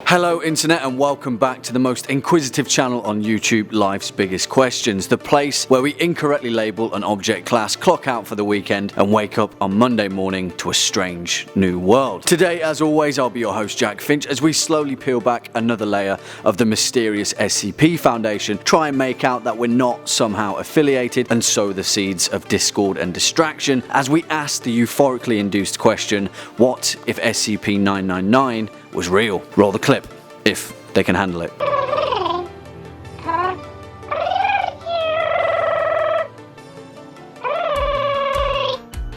Hello internet and welcome back to the most inquisitive channel on YouTube, Life's Biggest Questions, the place where we incorrectly label an object class, clock out for the weekend and wake up on Monday morning to a strange new world. Today, as always, I'll be your host Jack Finch as we slowly peel back another layer of the mysterious SCP Foundation, try and make out that we're not somehow affiliated and sow the seeds of discord and distraction as we ask the euphorically induced question, what if SCP-999 was real? Roll the clip, if they can handle it.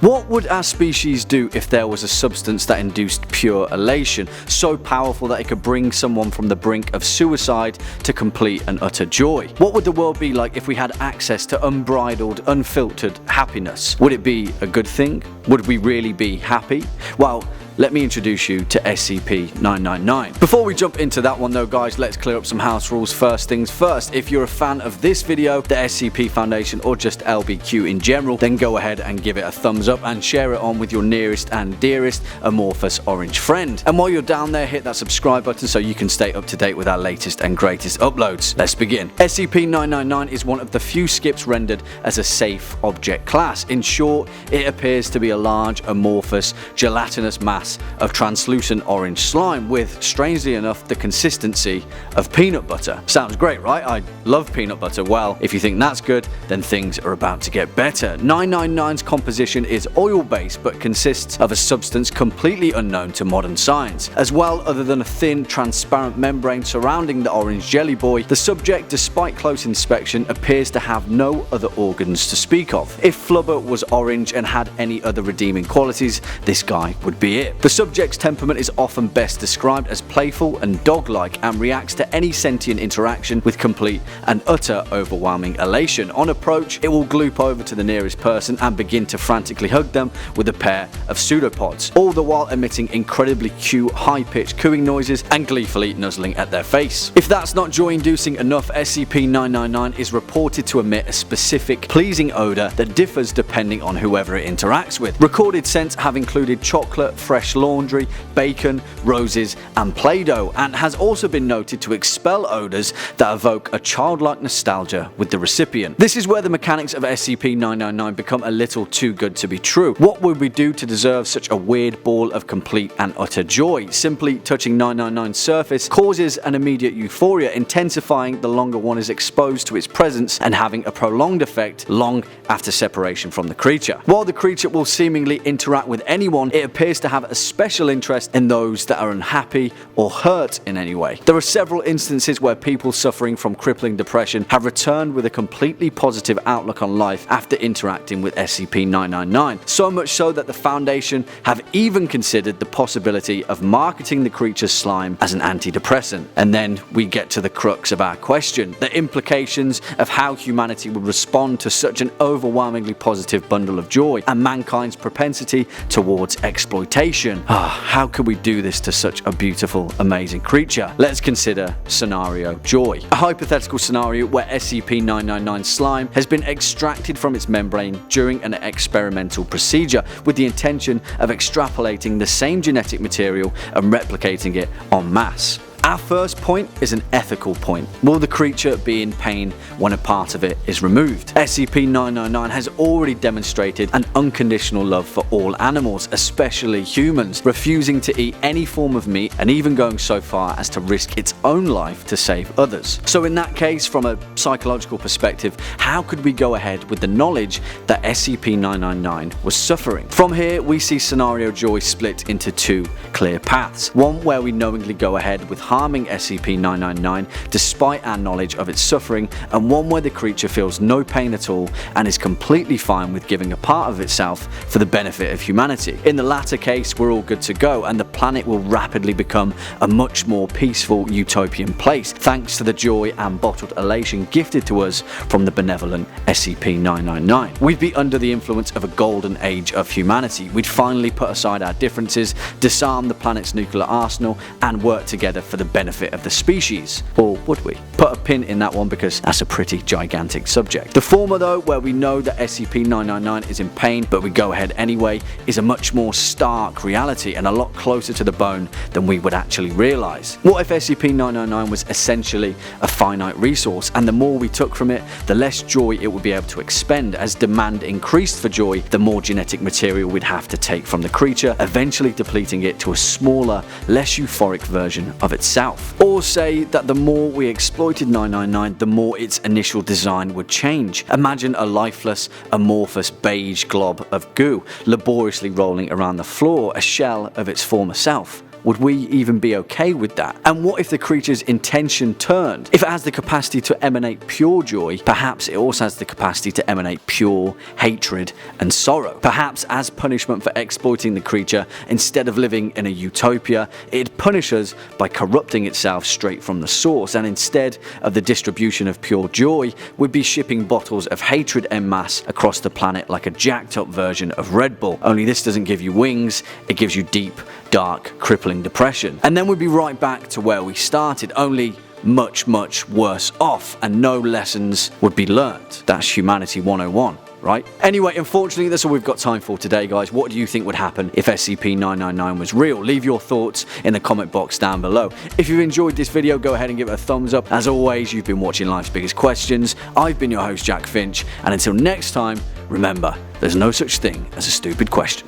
What would our species do if there was a substance that induced pure elation, so powerful that it could bring someone from the brink of suicide to complete and utter joy? What would the world be like if we had access to unbridled, unfiltered happiness? Would it be a good thing? Would we really be happy? Well, let me introduce you to SCP-999. Before we jump into that one though guys, let's clear up some house rules. First things first, if you're a fan of this video, the SCP Foundation, or just LBQ in general, then go ahead and give it a thumbs up and share it on with your nearest and dearest amorphous orange friend. And while you're down there, hit that subscribe button so you can stay up to date with our latest and greatest uploads. Let's begin. SCP-999 is one of the few skips rendered as a safe object class. In short, it appears to be a large, amorphous, gelatinous mass of translucent orange slime with, strangely enough, the consistency of peanut butter. Sounds great, right? I love peanut butter. Well, if you think that's good, then things are about to get better. 999's composition is oil-based but consists of a substance completely unknown to modern science. As well, other than a thin, transparent membrane surrounding the orange jelly boy, the subject, despite close inspection, appears to have no other organs to speak of. If Flubber was orange and had any other redeeming qualities, this guy would be it. The subject's temperament is often best described as playful and dog-like and reacts to any sentient interaction with complete and utter overwhelming elation. On approach, it will gloop over to the nearest person and begin to frantically hug them with a pair of pseudopods, all the while emitting incredibly cute, high-pitched cooing noises and gleefully nuzzling at their face. If that's not joy-inducing enough, SCP-999 is reported to emit a specific, pleasing odor that differs depending on whoever it interacts with. Recorded scents have included chocolate, fresh laundry, bacon, roses, and Play-Doh, and has also been noted to expel odors that evoke a childlike nostalgia with the recipient. This is where the mechanics of SCP-999 become a little too good to be true. What would we do to deserve such a weird ball of complete and utter joy? Simply touching 999's surface causes an immediate euphoria, intensifying the longer one is exposed to its presence and having a prolonged effect long after separation from the creature. While the creature will seemingly interact with anyone, it appears to have a special interest in those that are unhappy or hurt in any way. There are several instances where people suffering from crippling depression have returned with a completely positive outlook on life after interacting with SCP-999, so much so that the Foundation have even considered the possibility of marketing the creature's slime as an antidepressant. And then we get to the crux of our question, the implications of how humanity would respond to such an overwhelmingly positive bundle of joy and mankind's propensity towards exploitation. How could we do this to such a beautiful, amazing creature? Let's consider scenario joy. A hypothetical scenario where SCP-999 slime has been extracted from its membrane during an experimental procedure with the intention of extrapolating the same genetic material and replicating it en masse. Our first point is an ethical point. Will the creature be in pain when a part of it is removed? SCP-999 has already demonstrated an unconditional love for all animals, especially humans, refusing to eat any form of meat and even going so far as to risk its own life to save others. So in that case, from a psychological perspective, how could we go ahead with the knowledge that SCP-999 was suffering? From here, we see scenario joy split into two clear paths. One where we knowingly go ahead with harming SCP-999 despite our knowledge of its suffering, and one where the creature feels no pain at all and is completely fine with giving a part of itself for the benefit of humanity. In the latter case, we're all good to go and the planet will rapidly become a much more peaceful utopian place thanks to the joy and bottled elation gifted to us from the benevolent SCP-999. We'd be under the influence of a golden age of humanity. We'd finally put aside our differences, disarm the planet's nuclear arsenal, and work together for the benefit of the species. Or would we? Put a pin in that one because that's a pretty gigantic subject. The former though, where we know that SCP-999 is in pain but we go ahead anyway, is a much more stark reality and a lot closer to the bone than we would actually realise. What if SCP-999 was essentially a finite resource, and the more we took from it, the less joy it would be able to expend? As demand increased for joy, the more genetic material we'd have to take from the creature, eventually depleting it to a smaller, less euphoric version of itself. Or say that the more we exploited 999, the more its initial design would change. Imagine a lifeless, amorphous beige glob of goo, laboriously rolling around the floor, a shell of its former self. Would we even be okay with that? And what if the creature's intention turned? If it has the capacity to emanate pure joy, perhaps it also has the capacity to emanate pure hatred and sorrow. Perhaps as punishment for exploiting the creature, instead of living in a utopia, it'd punish us by corrupting itself straight from the source, and instead of the distribution of pure joy, we'd be shipping bottles of hatred en masse across the planet like a jacked up version of Red Bull. Only this doesn't give you wings, it gives you deep, dark, crippling depression. And then we'd be right back to where we started, only much, much worse off, and no lessons would be learnt. That's Humanity 101. Right? Anyway, unfortunately, that's all we've got time for today, guys. What do you think would happen if SCP-999 was real? Leave your thoughts in the comment box down below. If you've enjoyed this video, go ahead and give it a thumbs up. As always, you've been watching Life's Biggest Questions. I've been your host, Jack Finch, and until next time, remember, there's no such thing as a stupid question.